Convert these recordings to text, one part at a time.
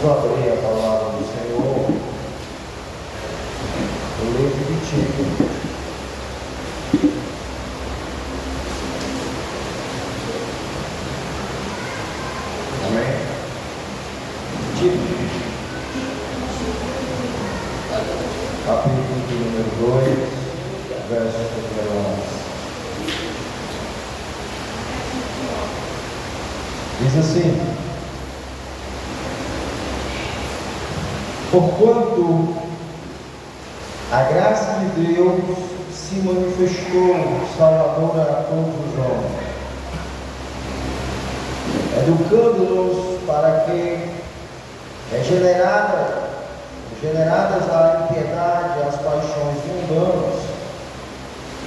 Vamos abrir a palavra do Senhor no livro de Tito. Amém? Tito, capítulo de número 2, verso 11. Diz assim: porquanto a graça de Deus se manifestou salvadora a todos os homens, educando-nos para que, regeneradas à impiedade e às paixões mundanas,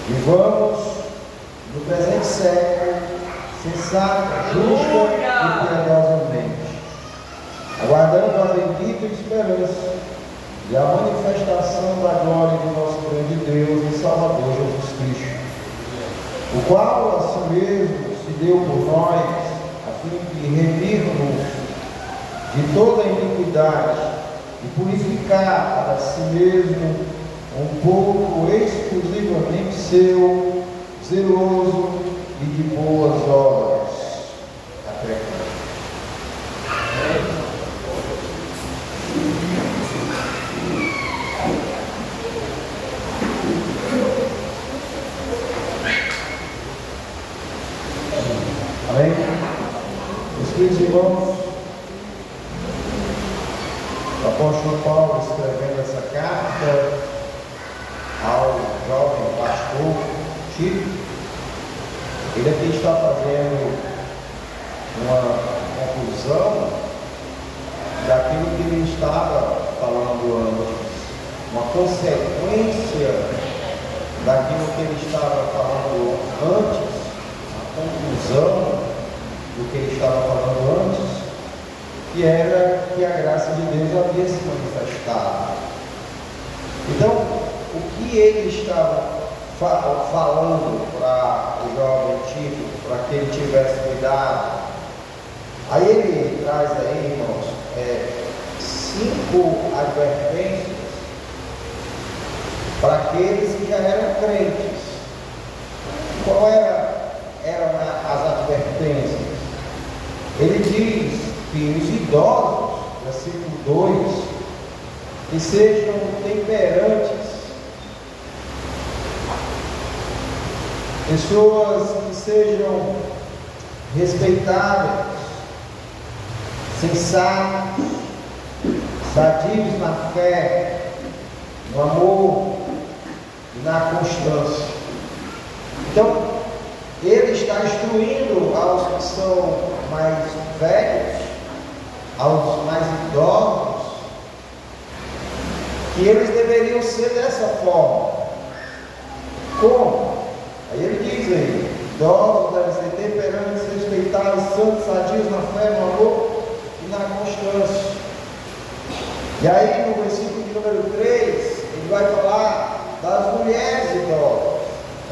vivamos no presente século sensata, justa e piedosamente, aguardando a bendita esperança e a manifestação da glória de nosso grande Deus e Salvador Jesus Cristo, o qual a si mesmo se deu por nós, a fim de remir-nos de toda iniquidade e purificar para si mesmo um povo exclusivamente seu, zeloso e de boas obras. Até aqui. Amém? Meus queridos irmãos, o apóstolo Paulo, escrevendo essa carta ao jovem pastor Tito, ele aqui está fazendo uma conclusão daquilo que ele estava falando antes, uma consequência daquilo que ele estava falando antes, a conclusão do que ele estava falando antes, que era que a graça de Deus havia se manifestado. Então, o que ele estava falando para o jovem Tito, para que ele tivesse cuidado? Aí ele traz aí, irmãos, 5 advertências para aqueles que já eram crentes. Qual eram as advertências? Ele diz que os idosos, versículo 2, que sejam temperantes, pessoas que sejam respeitáveis, sensatos, sadios na fé, no amor e na constância. Então, ele está instruindo aos que são mais velhos, aos mais idosos, que eles deveriam ser dessa forma. Como? Aí ele diz aí: idosos devem ser temperantes, respeitáveis, santos, sadios na fé, no amor e na constância. E aí no versículo de número 3, ele vai falar das mulheres idosas.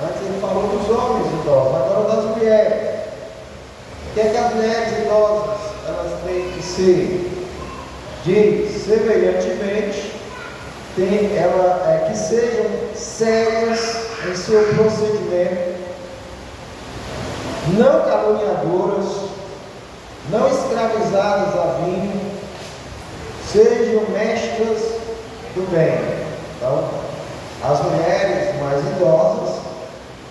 Antes ele falou dos homens idosos, agora das mulheres. O que é que as mulheres idosas elas têm que ser? Diz, semelhantemente, que sejam sérias em seu procedimento, não caluniadoras, não escravizadas a vinho, sejam mestras do bem. Então, as mulheres mais idosas,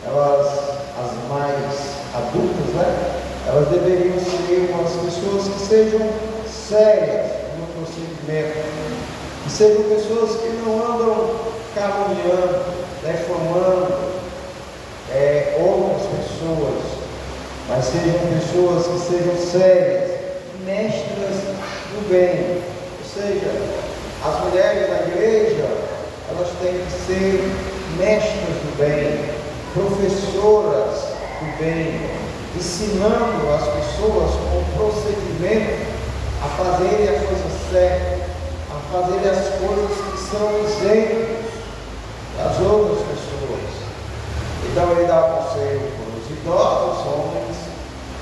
as mais adultas, elas deveriam ser umas pessoas que sejam sérias no procedimento, que sejam pessoas que não andam caluniando, defamando outras pessoas, mas sejam pessoas que sejam sérias, mestras do bem. Ou seja, as mulheres da igreja, elas têm que ser mestras do bem, professoras do bem, ensinando as pessoas com procedimento a fazerem a coisa certa, a fazerem as coisas que são exemplos das outras pessoas. Então ele dá conselho para os idosos homens,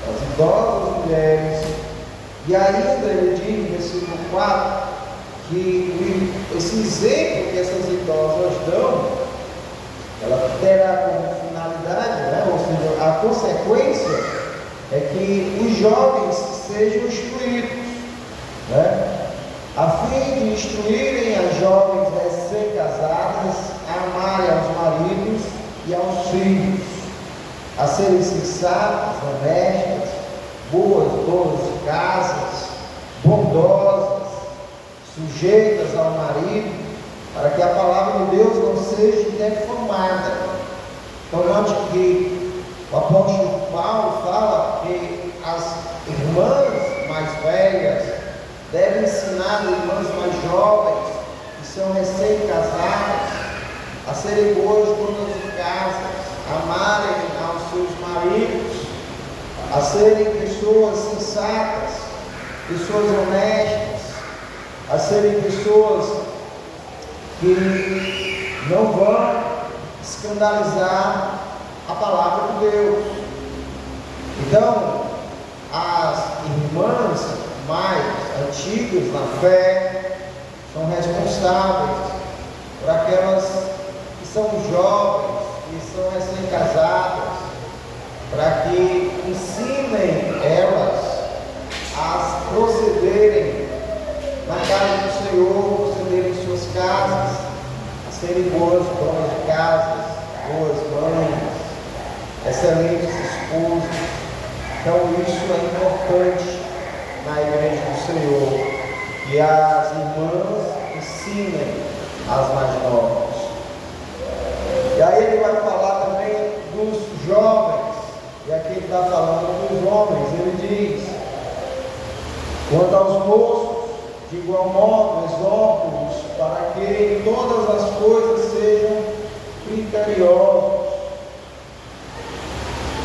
as idosas mulheres E ainda ele diz no versículo 4 que esse exemplo que essas idosas dão, ela terá como finalidade, né? Ou seja, a consequência é que os jovens sejam instruídos, né? A fim de instruírem as jovens recém-casadas a amarem aos maridos e aos filhos, a serem sensatas, honestas, boas, donas de casas, bondosas, sujeitas ao marido, para que a palavra de Deus não seja defamada. Então, note que o apóstolo Paulo fala que as irmãs mais velhas devem ensinar as irmãs mais jovens, que são recém-casadas, a serem boas donas de casa, a amarem aos seus maridos, a serem pessoas sensatas, pessoas honestas, a serem pessoas que não vão escandalizar a palavra de Deus. Então, as irmãs mais antigas na fé são responsáveis por aquelas que são jovens, que são recém-casadas, para que ensinem elas a procederem na casa do Senhor, procederem em suas casas, a serem boas donas de casas, boas mães, excelentes esposas. Então isso é importante na igreja do Senhor, que as irmãs ensinem as mais novas. E aí ele vai falar também dos jovens, e aqui ele está falando dos homens. Ele diz: quanto aos moços, de igual modo, exorto-os para que em todas as coisas sejam criteriosos.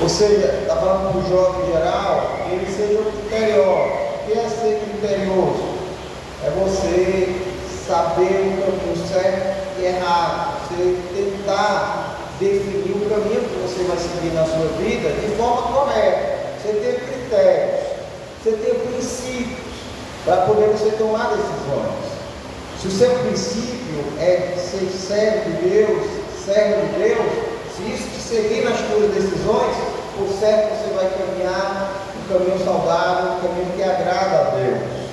Ou seja, está falando para o jovem em geral, que eles sejam criteriosos. O que é ser criterioso? É você saber o caminho certo e errado. Você tentar definir o caminho que você vai seguir na sua vida de forma correta. Você ter critérios, você ter princípios para poder você tomar decisões. Se o seu princípio é ser servo de Deus, se isso te seguir nas suas decisões, por certo você vai caminhar um caminho saudável, um caminho que agrada a Deus.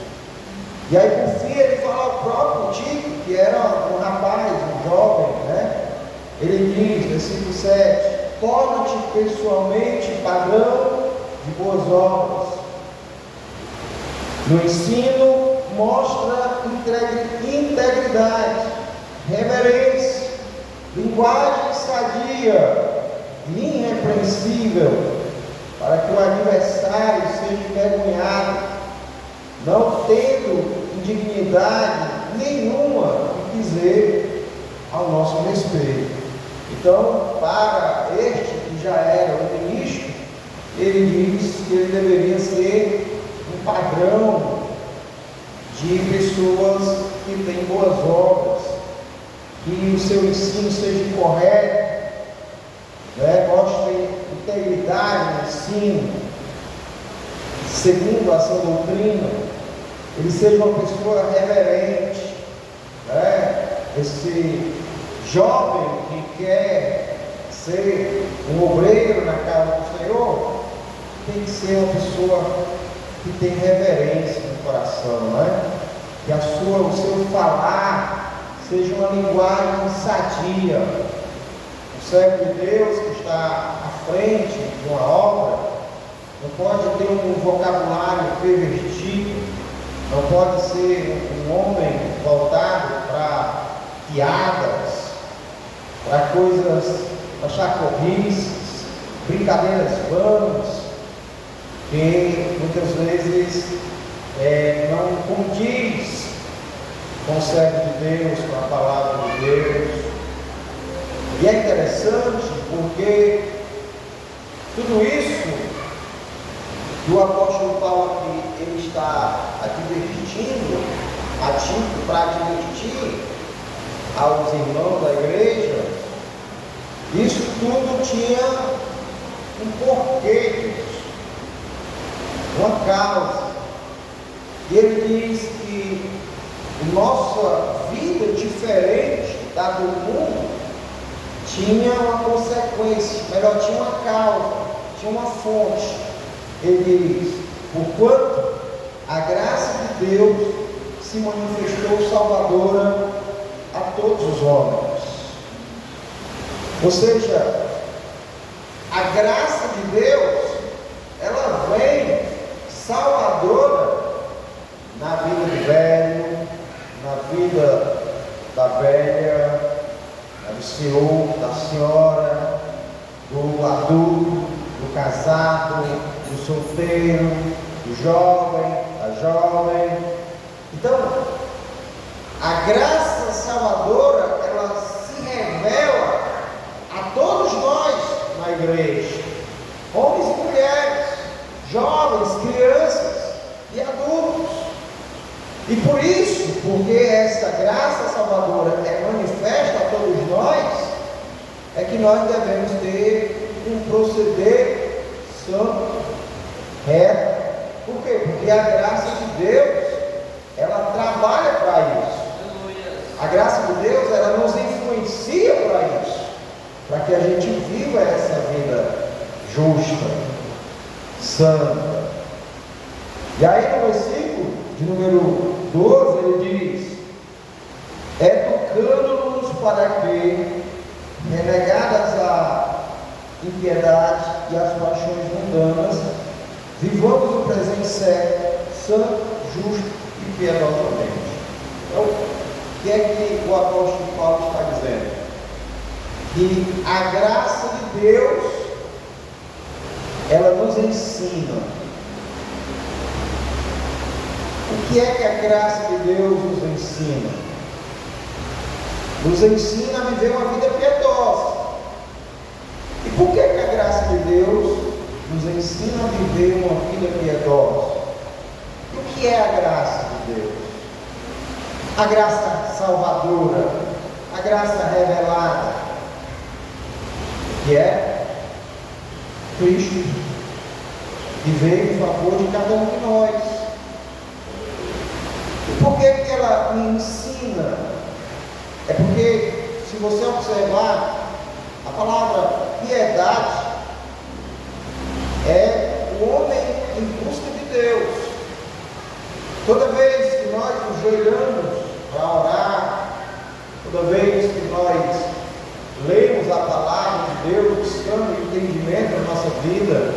E aí por fim ele fala ao próprio Tito, que era um rapaz, um jovem, né? Ele diz, versículo 7, torna-te pessoalmente padrão de boas obras. No ensino, mostra integridade, reverência, linguagem sadia e irrepreensível, para que o adversário seja envergonhado, não tendo indignidade nenhuma de dizer ao nosso respeito. Então, para este que já era o ministro, ele diz que ele deveria ser um padrão de pessoas que têm boas obras, que o seu ensino seja correto, né? Mostre integridade no ensino, segundo a sua doutrina, ele seja uma pessoa reverente, né? Esse jovem que quer ser um obreiro na casa do Senhor tem que ser uma pessoa que tem reverência no coração, né? Que o seu falar seja uma linguagem sadia. O servo de Deus que está à frente de uma obra não pode ter um vocabulário pervertido, não pode ser um homem voltado para piadas, para coisas, para chacotices, brincadeiras vanas, que muitas vezes não condiz com o servo de Deus, com a palavra de Deus. E é interessante porque tudo isso que o apóstolo Paulo aqui, ele está advertindo a Tito para advertir aos irmãos da igreja, isso tudo tinha um porquê, uma causa. E ele diz que nossa vida diferente da do mundo tinha uma consequência, melhor, tinha uma causa, tinha uma fonte. Ele diz: porquanto a graça de Deus se manifestou salvadora a todos os homens. Ou seja, a graça de Deus, ela vem salvadora na vida do velho, na vida da velha, do senhor, da senhora, do adulto, do casado, do solteiro, do jovem, da jovem. Então, a graça salvadora, ela se revela a todos nós na igreja, homens e mulheres, jovens, crianças e adultos. E por isso, porque essa graça salvadora é manifesta a todos nós, é que nós devemos ter um proceder santo, reto. Por quê? Porque a graça de Deus, ela trabalha para isso. A graça de Deus, ela nos influencia para isso, para que a gente viva essa vida justa, santa. E aí no versículo de número 12, ele diz: educando-nos para que, renegadas a impiedade e as paixões mundanas, vivamos o presente século santo, justo e piedosamente. Então, o que é que o apóstolo Paulo está dizendo? Que a graça de Deus, ela nos ensina. O que é que a graça de Deus nos ensina? Nos ensina a viver uma vida piedosa. E por que a graça de Deus nos ensina a viver uma vida piedosa? O que é a graça de Deus? A graça salvadora, a graça revelada, que é Cristo, que veio em favor de cada um de nós. E por que ela me ensina? É porque, se você observar, a palavra piedade é o homem em busca de Deus. Toda vez que nós nos ajoelhamos para orar, toda vez que nós lemos a palavra de Deus, buscando entendimento na nossa vida,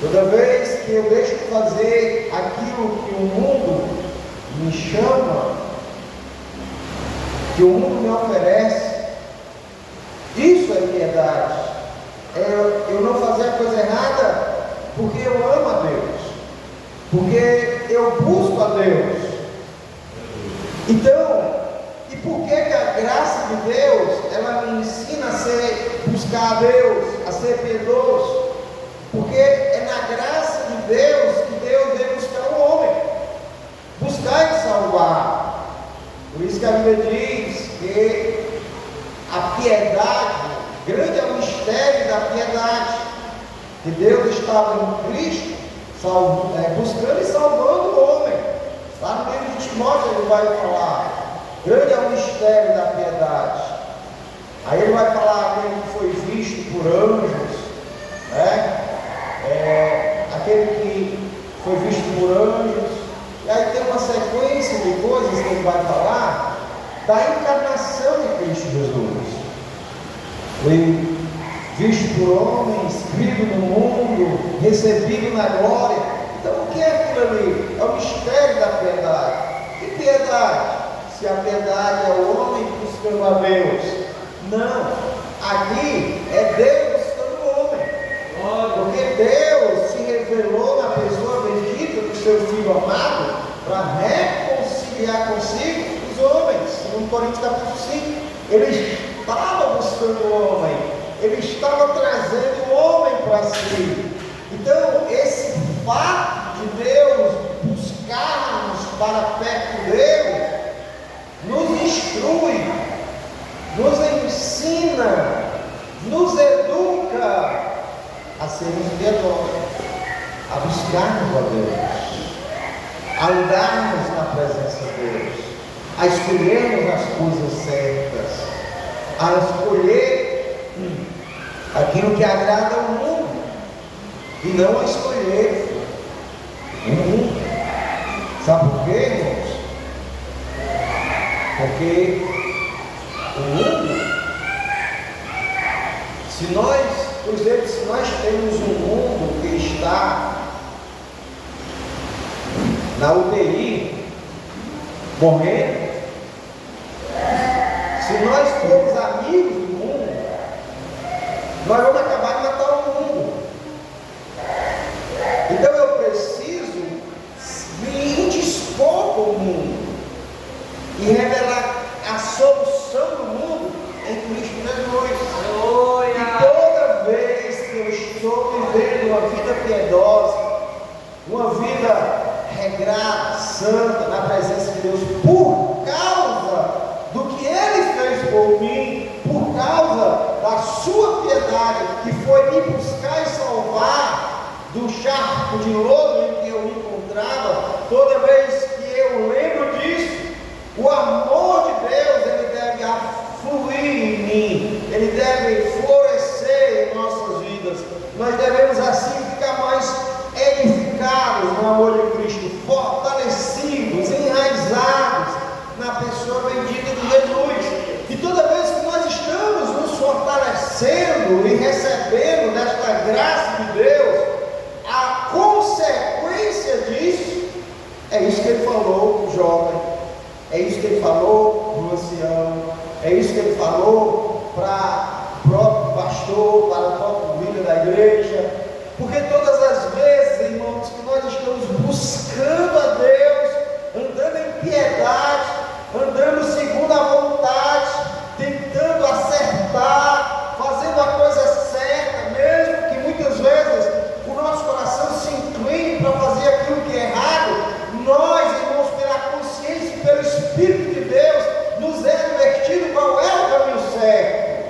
toda vez que eu deixo de fazer aquilo que o mundo me chama, que o mundo me oferece, isso é piedade. É eu não fazer a coisa errada porque eu amo a Deus, porque eu busco a Deus. Então, e por que a graça de Deus, ela me ensina a buscar a Deus, a ser piedoso? Porque é na graça de Deus que Deus veio buscar o homem, buscar e salvar. Por isso que a Bíblia diz que a piedade, grande é o mistério da piedade, que Deus estava em Cristo, buscando e salvando o homem. Lá no livro de Timóteo ele vai falar, grande é o mistério da piedade. Aí ele vai falar aquele que foi visto por anjos, né? Aquele que foi visto por anjos. E aí tem uma sequência de coisas que ele vai falar da encarnação de Cristo Jesus. Foi visto por homens, crido no mundo, recebido na glória. Então o que é aquilo ali? É o mistério da piedade. Que piedade? Se a piedade é o homem buscando a Deus. Não, aqui é Deus buscando o homem. Porque Deus se revelou na pessoa bendita do seu Filho amado para reconciliar consigo os homens. 2 Coríntios capítulo 5. Ele estava buscando o homem, ele estava trazendo o homem para si. Então, esse fato de Deus buscar-nos para perto dele, nos instrui, nos ensina, nos educa a sermos piedosos, a buscarmos a Deus. a andarmos na presença de Deus, a escolhermos as coisas certas, a escolher aquilo que agrada ao mundo, e não a escolher o mundo. Sabe por quê, irmãos? Porque o mundo, se nós temos um mundo que está na UTI, morrendo, se nós formos amigos do mundo, nós vamos acabar de matar o mundo. Então eu preciso me indispor com o mundo e revelar a solução do mundo em Cristo Jesus. E toda vez que eu estou vivendo uma vida piedosa, uma vida regrada, santa, na presença de Deus, por causa do que Ele fez por mim, por causa da sua piedade, que foi me buscar e salvar do charco de lodo em que eu me encontrava, toda vez que eu lembro disso, o amor de Deus, ele deve afluir em mim, ele deve florescer em nossas vidas. Nós devemos assim ficar mais edificados no amor de Cristo, fortalecidos, enraizados na pessoa bendita de Jesus. E toda vez que nós estamos nos fortalecendo e recebendo desta graça de Deus, a consequência disso é isso que ele falou para o jovem, é isso que ele falou para o ancião, é isso que ele falou para o próprio pastor, para o próprio líder da igreja. Porque todas as vezes, irmãos, que nós estamos buscando a Deus, andando em piedade, andando segundo a vontade, tentando acertar, fazendo a coisa certa, mesmo que muitas vezes o nosso coração se incline para fazer aquilo que é errado, nós, irmãos, pela consciência e pelo Espírito de Deus, nos é advertido qual é o caminho certo,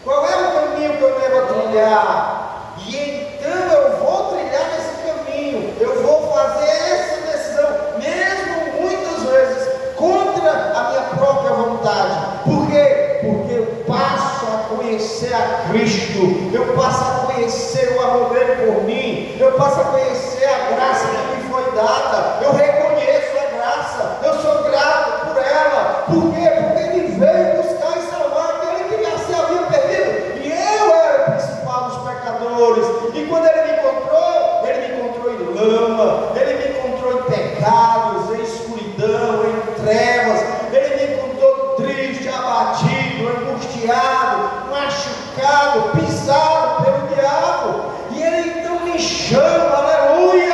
qual é o caminho que eu devo trilhar, e então eu vou trilhar esse caminho, eu vou fazer essa decisão, mesmo muitas vezes contra a minha própria vontade. Por quê? Porque eu passo a conhecer a Cristo, eu passo a conhecer o amor dele por mim, eu passo a conhecer a graça que me foi dada, eu reconheço a graça, eu sou grato por ela. Por quê? Porque ele veio buscar e salvar aquele que já se havia perdido, e eu era o principal dos pecadores. E quando ele me encontrou em lama, ele me encontrou em pecados, em escuridão, em trevas, ele me encontrou triste, abatido, angustiado, machucado, pisado pelo diabo, e ele então me chama, aleluia,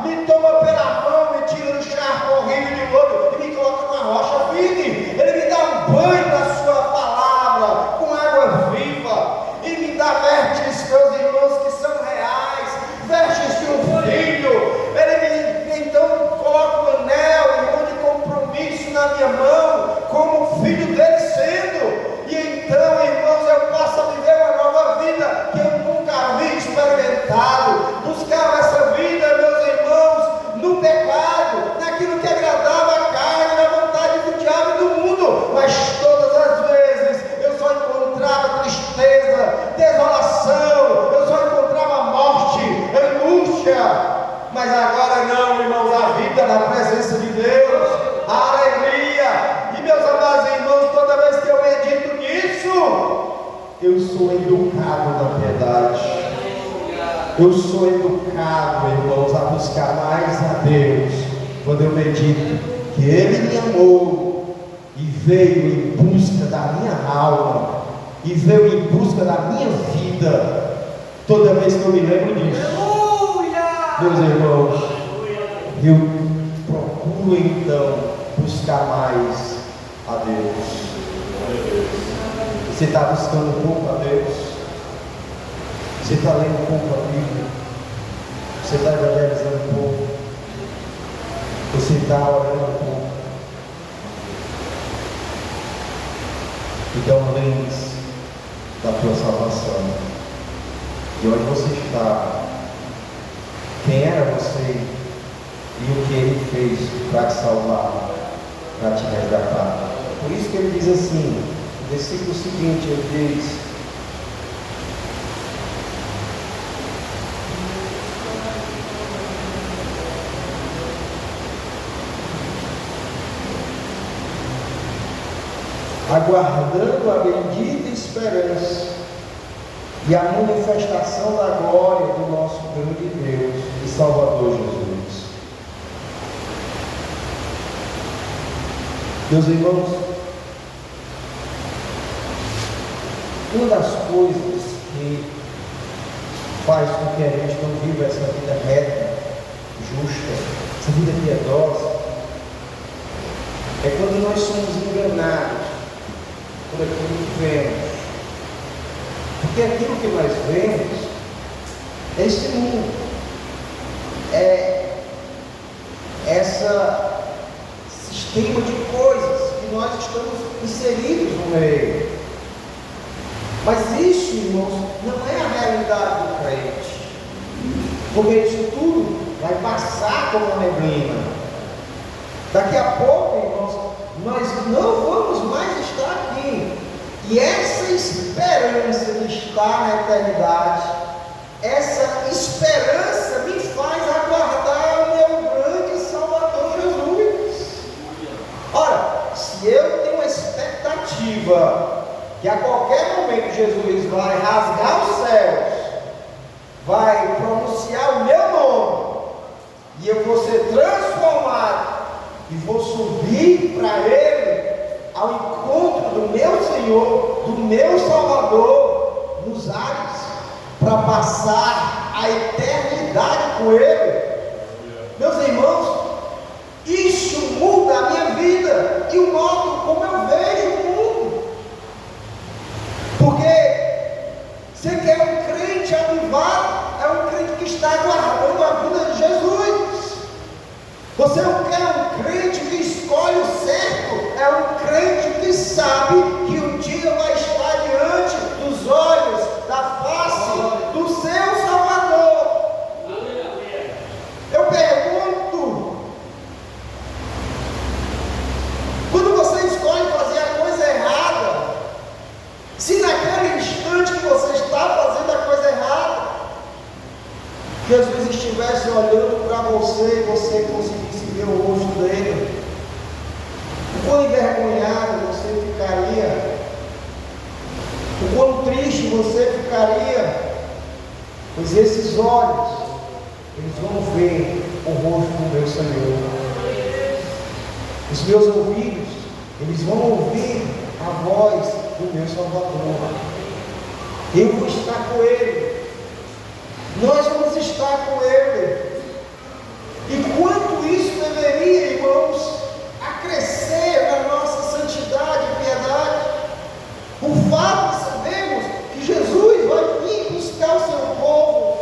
me toma pela mão, me tira do charco horrível de lodo e me coloca numa rocha firme. Ele me dá um banho da sua palavra com água viva e me dá vestes, meus irmãos, que são reais, vestes de um filho. Ele me então coloca o anel, irmão, de compromisso na minha mão, como filho dele sendo. E então, irmãos, eu passo a viver uma nova vida que eu nunca havia experimentado. Buscava essa vida, meus irmãos, no pecado, naquilo que agradava a carne, na vontade do diabo e do mundo. Mas todas as vezes eu só encontrava tristeza, desolação, eu só encontrava morte, angústia. Mas agora não, irmãos, a vida na presença de Deus, a alegria. E meus amados irmãos, toda vez que eu medito nisso, eu sou educado na piedade. Eu sou educado, irmãos, a buscar mais a Deus. Quando eu medito que Ele me amou e veio em busca da minha alma, e veio em busca da minha vida, toda vez que eu me lembro disso, meus irmãos, eu procuro então buscar mais a Deus. Você está buscando um pouco a Deus? Você está lendo um pouco a Bíblia? Você está evangelizando um pouco? Você está orando um pouco? Então lembre-se da tua salvação. De onde você está? Quem era você? e o que Ele fez para te salvar, para te resgatar. Por isso que Ele diz assim, no versículo seguinte, Ele diz: aguardando a bendita esperança e a manifestação da glória do nosso grande Deus e Salvador Jesus. Meus irmãos, uma das coisas que faz com que a gente não viva essa vida reta, justa, essa vida piedosa, é quando nós somos enganados por aquilo que vemos. Porque aquilo que nós vemos é esse mundo, é esse sistema de coisas que nós estamos inseridos no meio. Mas isso, irmãos, não é a realidade do crente, porque isso tudo vai passar como uma neblina. Daqui a pouco, irmãos, nós não vamos mais estar aqui. E essa esperança de estar na eternidade, essa esperança me faz aguardar o meu grande Salvador Jesus. Ora, se eu tenho uma expectativa que a qualquer momento Jesus vai rasgar os céus, vai pronunciar o meu nome, e eu vou ser transformado, e vou subir para Ele, ao encontro do meu Senhor, do meu Salvador, nos ares, para passar a eternidade com Ele. Meus irmãos, isso muda a minha vida e o modo como eu vejo o mundo. Porque você quer um crente avivado, é um crente que está aguardando a vida de Jesus. Você não quer um crente que escolhe o certo, é um crente que sabe que um dia vai estar diante dos olhos, da face do seu Salvador. Eu pergunto, quando você escolhe fazer a coisa errada, se naquele instante que você está fazendo a coisa errada, Jesus estivesse olhando para você e você conseguisse ver o rosto dele, o quão envergonhado você ficaria, o quão triste você ficaria, pois esses olhos, eles vão ver o rosto do meu Senhor, os meus ouvidos, eles vão ouvir a voz do meu Salvador, eu vou estar com Ele, nós vamos estar com Ele. E quanto isso deveria, irmãos, acrescer na nossa santidade e piedade, o fato de sabermos que Jesus vai vir buscar o seu povo.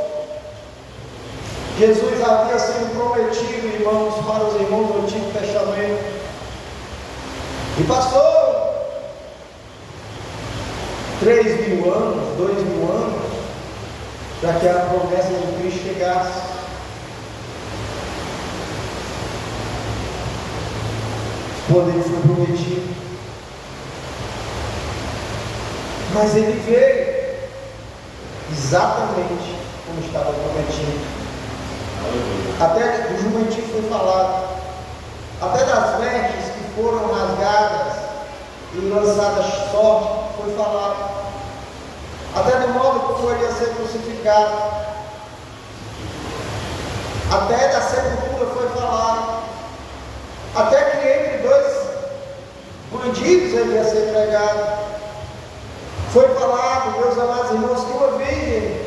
Jesus havia sido prometido, irmãos, para os irmãos do Antigo Testamento, e passou 3.000 anos, 2.000 anos, para que a promessa de Cristo chegasse. Quando Ele foi prometido, mas Ele veio exatamente como estava prometido. Até o jumentinho foi falado, até das vestes que foram rasgadas e lançadas sorte foi falado, até do modo como ele ia ser crucificado, até da sepultura foi falado, até que entre dois bandidos ele ia ser pregado. Foi falado, meus amados irmãos, que uma virgem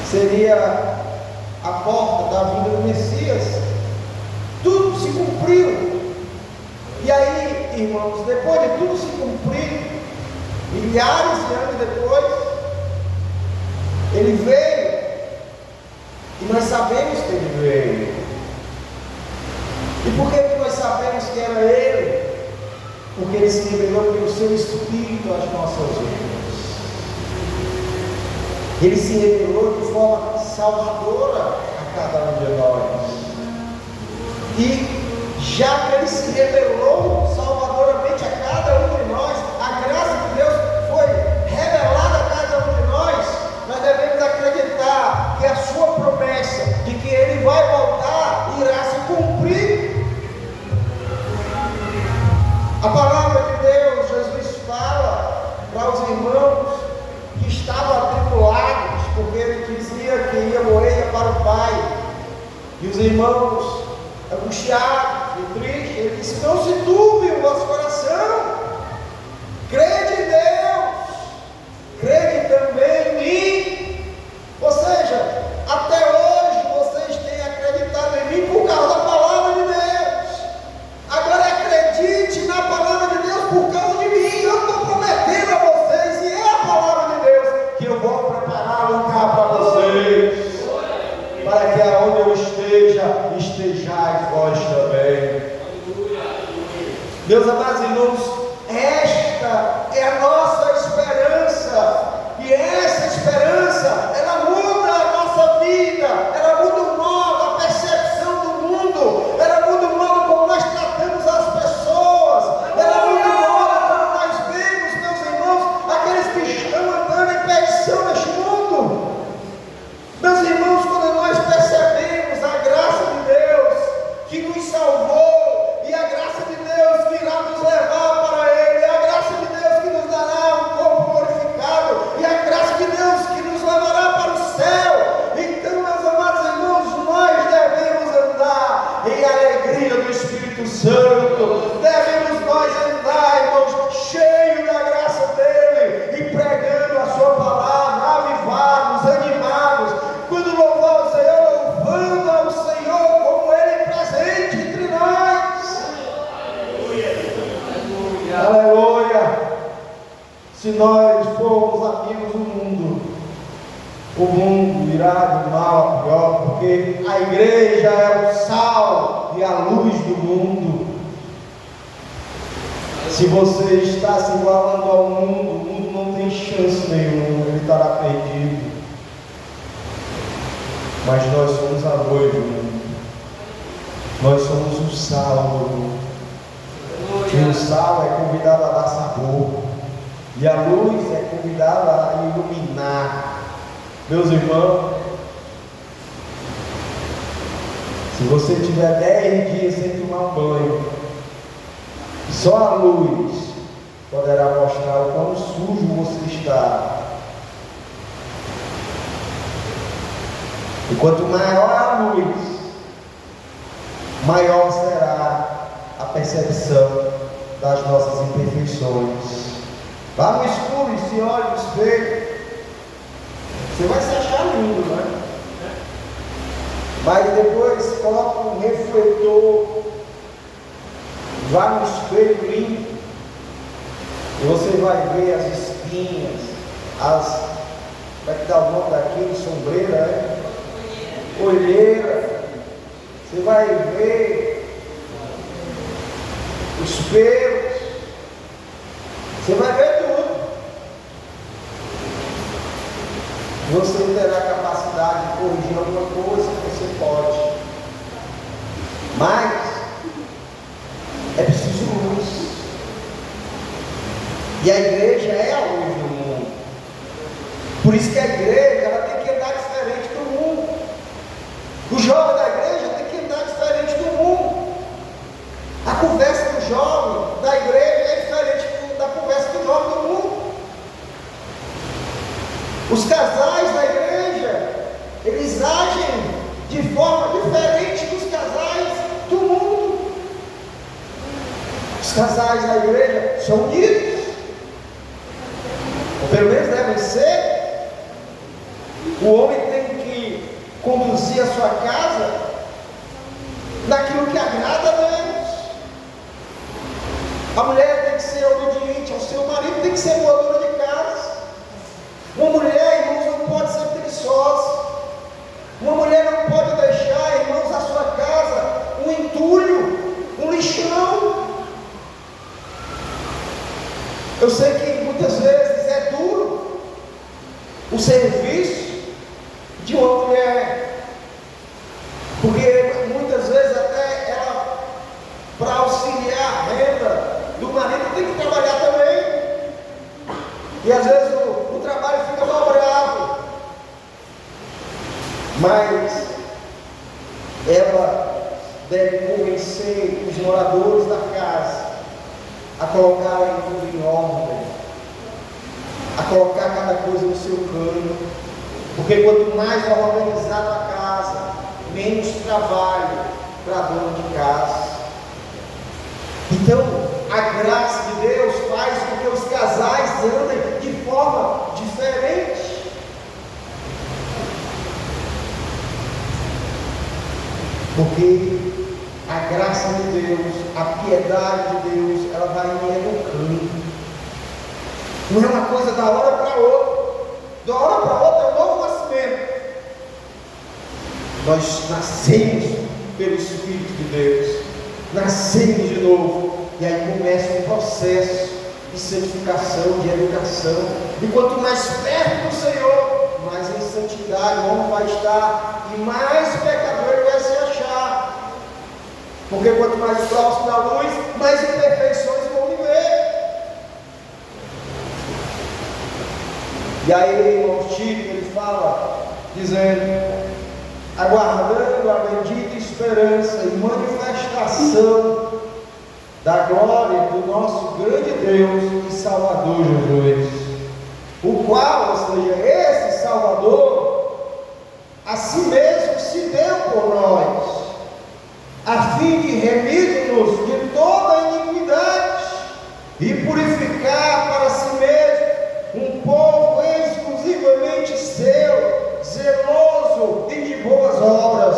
seria a porta da vinda do Messias. Tudo se cumpriu. E aí, irmãos, depois de tudo se cumprir, milhares de anos depois, Ele veio. E nós sabemos que Ele veio. E por que nós sabemos que era Ele? Porque Ele se revelou pelo seu Espírito às nossas vidas. Ele se revelou de forma salvadora a cada um de nós. E já que Ele se revelou salvadoramente a cada um de nós, a graça de Deus foi revelada a cada um de nós, nós devemos acreditar que a sua promessa de que Ele vai voltar irá se cumprir. A palavra de Deus, Jesus fala para os irmãos que estavam atribulados, porque Ele dizia que ia morrer, ia para o Pai, e os irmãos angustiados e tristes, Ele disse: não se turbe o vosso coração, crede em Deus, crede também em mim. Ou seja, até hoje vocês têm acreditado em mim por causa da palavra de Deus. Agora acredite na palavra de Deus por causa de mim. Eu estou prometendo a vocês, e é a palavra de Deus, que eu vou preparar um lugar para vocês, para que aonde eu esteja, estejais vós também. Meus amados irmãos, esta é a nossa esperança, e essa esperança, ela muda a nossa vida, ela muda o modo, a percepção do mundo, ela muda o modo como nós tratamos as pessoas, ela muda o modo como nós vemos, meus irmãos, aqueles que estão andando em perdição neste mundo. Meus irmãos, quando nós percebemos a graça de Deus que nos salvou, e a graça de Deus que irá nos levar para Ele, a graça de Deus que nos dará um corpo glorificado, e a graça de Deus que nos levará para o céu, então, meus amados irmãos, nós devemos andar em alegria do Espírito Santo, devemos nós andar, irmãos, cheios da graça dEle, e pregando a sua palavra, avivados, animados, quando louvar o Senhor, louvando ao Senhor como Ele é presente entre nós. Aleluia. Aleluia. Se nós formos amigos do mundo, o mundo irá de mal a pior, porque a igreja é o sal e a luz do mundo. Se você está se igualando ao mundo, o mundo não tem chance nenhuma, ele estará perdido. Mas nós somos a luz do mundo, nós somos o sal do mundo, e o sal é convidado a dar sabor, e a luz é convidada a iluminar. Meus irmãos, se você tiver 10 dias sem tomar um banho, só a luz poderá mostrar o quão sujo você está. E quanto maior a luz, maior será a percepção das nossas imperfeições. Vá no escuro e se olhe no espelho, você vai se achar lindo, né? Mas depois coloca um refletor, vá no espelho limpo, e você vai ver as espinhas, como é que dá o nome daquilo? Sombreira, é? Olheira, você vai ver os pelos, você vai ver tudo. Você terá capacidade de corrigir alguma coisa, você pode, mas é preciso luz, e a igreja é a luz do mundo. Por isso que a igreja ela tem que andar diferente do mundo. O jovem da igreja tem que andar diferente do mundo. A conversa do jovem da igreja é diferente da conversa do jovem do mundo. Os casais da igreja, eles agem de forma diferente dos casais do mundo. Os casais da igreja são unidos, ou pelo menos devem ser. O homem tem que conduzir a sua casa naquilo que agrada a Deus. A mulher tem que ser obediente ao seu marido, tem que ser boa dona de casa. Uma mulher, irmãos, não pode ser preguiçosa. Uma mulher não pode deixar, irmãos, a sua casa um entulho, um lixão. Eu sei que muitas vezes é duro o serviço de uma mulher, porque muitas vezes até ela deve convencer os moradores da casa a colocarem tudo em ordem, a colocar cada coisa no seu canto, porque quanto mais organizada a casa, menos trabalho para a dona de casa. Então, a graça de Deus faz com que os casais andem de forma diferente. Porque a graça de Deus, a piedade de Deus, ela vai me educando. Não é uma coisa da hora para outra. Da hora para outra é um novo nascimento. Nós nascemos pelo Espírito de Deus. Nascemos de novo. E aí começa um processo de santificação, de educação. E quanto mais perto do Senhor, mais em santidade o homem vai estar. E mais pecador ele vai se achar. Porque quanto mais próximo da luz, mais imperfeições vão viver. E aí, irmão Tito, ele fala, dizendo: aguardando a bendita esperança e manifestação da glória do nosso grande Deus e Salvador Jesus, o qual, ou seja, esse Salvador, a si mesmo se deu por nós, a fim de remir-nos de toda a iniquidade e purificar para si mesmo um povo exclusivamente seu, zeloso e de boas obras.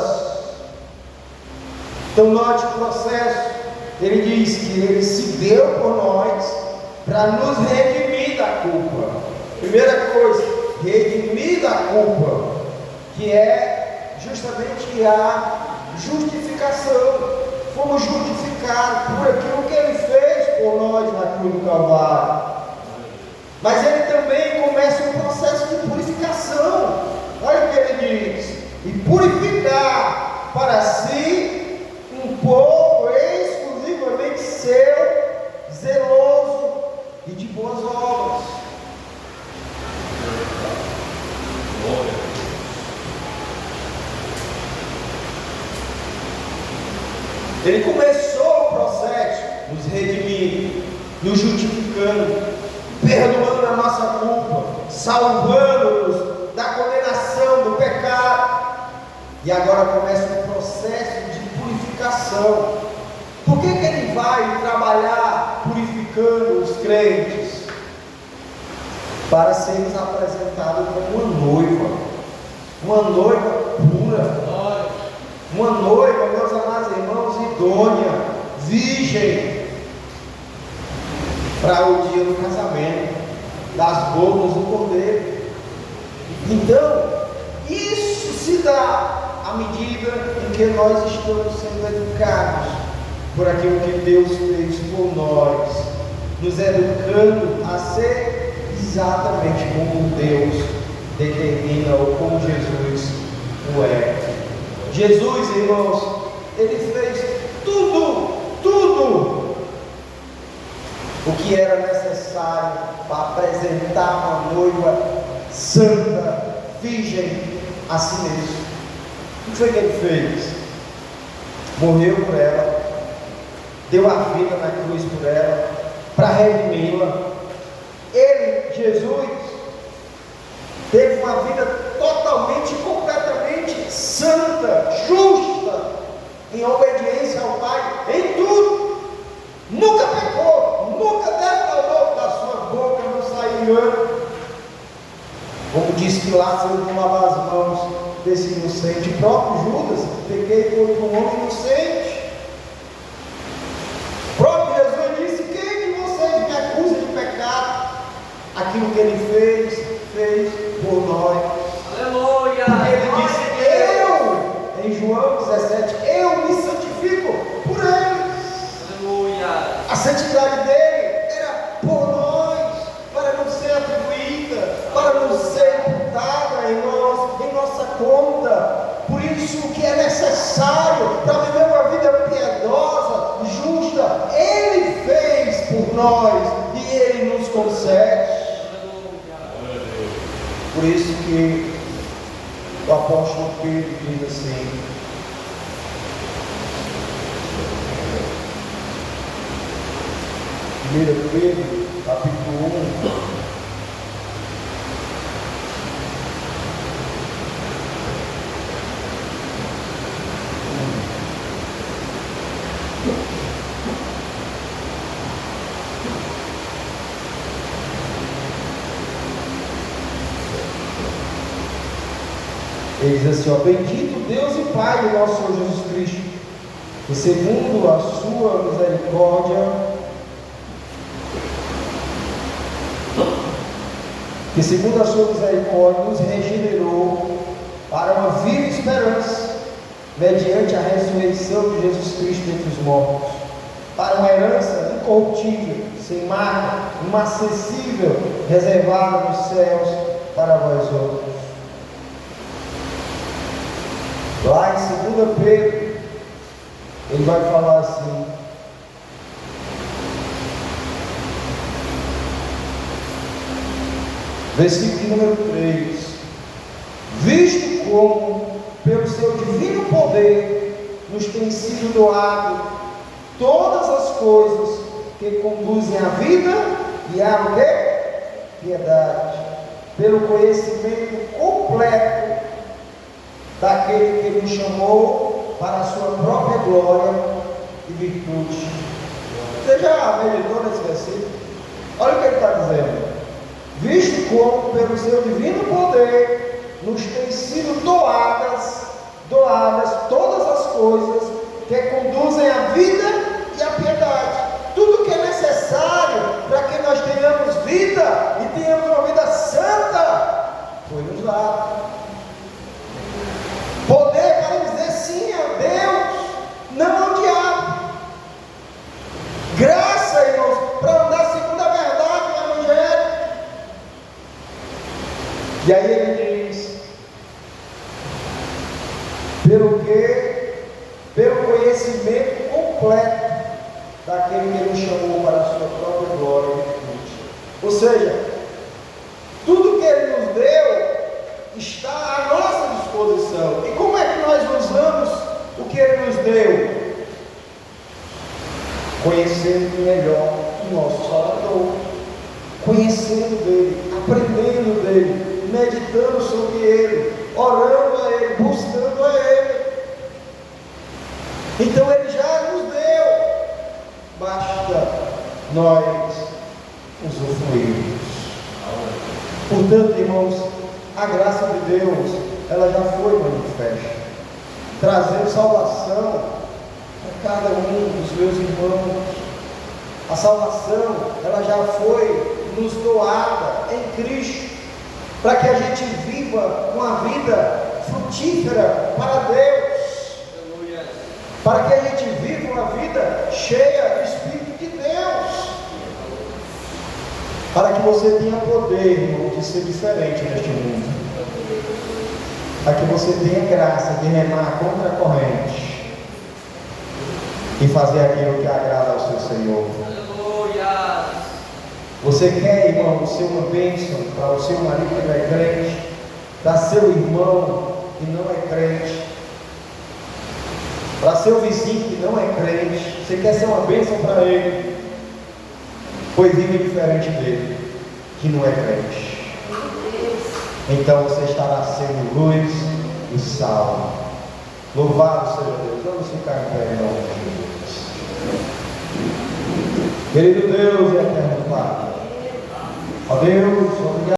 Então note o processo. Ele diz que ele se deu por nós para nos redimir da culpa. Primeira coisa, redimir da culpa, que é justamente a justificação. Fomos justificados por aquilo que ele fez por nós na cruz do Calvário. Mas ele também começa um processo de purificação. Olha o que ele diz: e purificar para si um povo exclusivamente seu, zeloso e de boas obras. Ele começou o processo nos redimindo, nos justificando, perdoando a nossa culpa, salvando-nos da condenação do pecado. E agora começa um processo de purificação. Por que ele vai trabalhar purificando os crentes? Para sermos apresentados como uma noiva pura, uma noiva, meus amados irmãos, idônea, virgem, para o dia do casamento, das bodas do cordeiro. Então, isso se dá à medida em que nós estamos sendo educados por aquilo que Deus fez por nós, nos educando a ser exatamente como Deus determina, ou como Jesus o é. Jesus, irmãos, ele fez tudo o que era necessário para apresentar uma noiva santa, virgem a si mesmo. O que foi que ele fez? Morreu por ela, deu a vida na cruz por ela, para redimi-la. Ele, Jesus, teve uma vida totalmente e completamente santa, justa, em obediência ao Pai, em tudo. Nunca pecou, nunca defraudou, da sua boca não saiu engano. Como disse Pilatos, eu vou lavar as mãos desse inocente. O próprio Judas, peguei por um homem inocente. O próprio Jesus disse: quem de vocês me acusa de pecado? Aquilo que ele fez por nós. Aleluia! Ele disse: em João 17, eu me santifico por eles. Aleluia! A santidade dele era por nós, para não ser atribuída, para não ser imputada em nossa conta. Por isso, o que é necessário para viver uma vida piedosa, justa, ele fez por nós e ele nos concede. Por isso que o apóstolo Pedro diz assim: 1 Pedro, capítulo 1. Ele diz assim, ó: bendito Deus e Pai do nosso Senhor Jesus Cristo, que segundo a sua misericórdia, nos regenerou para uma viva esperança, mediante a ressurreição de Jesus Cristo dentre os mortos, para uma herança incorruptível, sem marca, inacessível, reservada nos céus para vós outros. Lá em 2 Pedro, ele vai falar assim: versículo número 3: visto como, pelo seu divino poder, nos tem sido doado todas as coisas que conduzem à vida e à piedade, pelo conhecimento completo daquele que nos chamou para a sua própria glória e virtude. Você já meditou nesse versículo? Olha o que ele está dizendo: visto como pelo seu divino poder nos têm sido doadas todas as coisas que conduzem à vida e à piedade. Tudo que é necessário para que nós tenhamos vida e tenhamos uma vida santa foi nos dado. Poder para dizer sim a Deus, não ao diabo. Graça, irmãos, para andar segundo a verdade do Evangelho. E aí ele diz: pelo conhecimento completo daquele que nos chamou para a sua própria glória e virtude. Ou seja, tudo que ele nos deu está à nossa disposição. E como é que nós usamos o que ele nos deu? Conhecendo melhor o nosso Salvador, conhecendo dele, aprendendo dele, meditando sobre ele, orando a ele, buscando a ele. Então ele já nos deu, basta nós usufruirmos. Portanto, irmãos, a graça de Deus, ela já foi manifesta, trazendo salvação a cada um dos meus irmãos. A salvação, ela já foi nos doada em Cristo, para que a gente viva uma vida frutífera para Deus, para que a gente viva uma vida cheia do Espírito de Deus, para que você tenha poder, irmão, de ser diferente neste mundo, para que você tenha graça de remar contra a corrente e fazer aquilo que agrada ao seu Senhor. Aleluia. Você quer, irmão, ser uma bênção para o seu marido que não é crente, para seu irmão que não é crente, para seu vizinho que não é crente? Você quer ser uma bênção para ele? Pois vive diferente dele, que não é crente. Então você estará sendo luz e sal. Louvado seja Deus. Vamos ficar em pé em nome de Jesus. Querido Deus e eterno Pai, ó Deus, obrigado.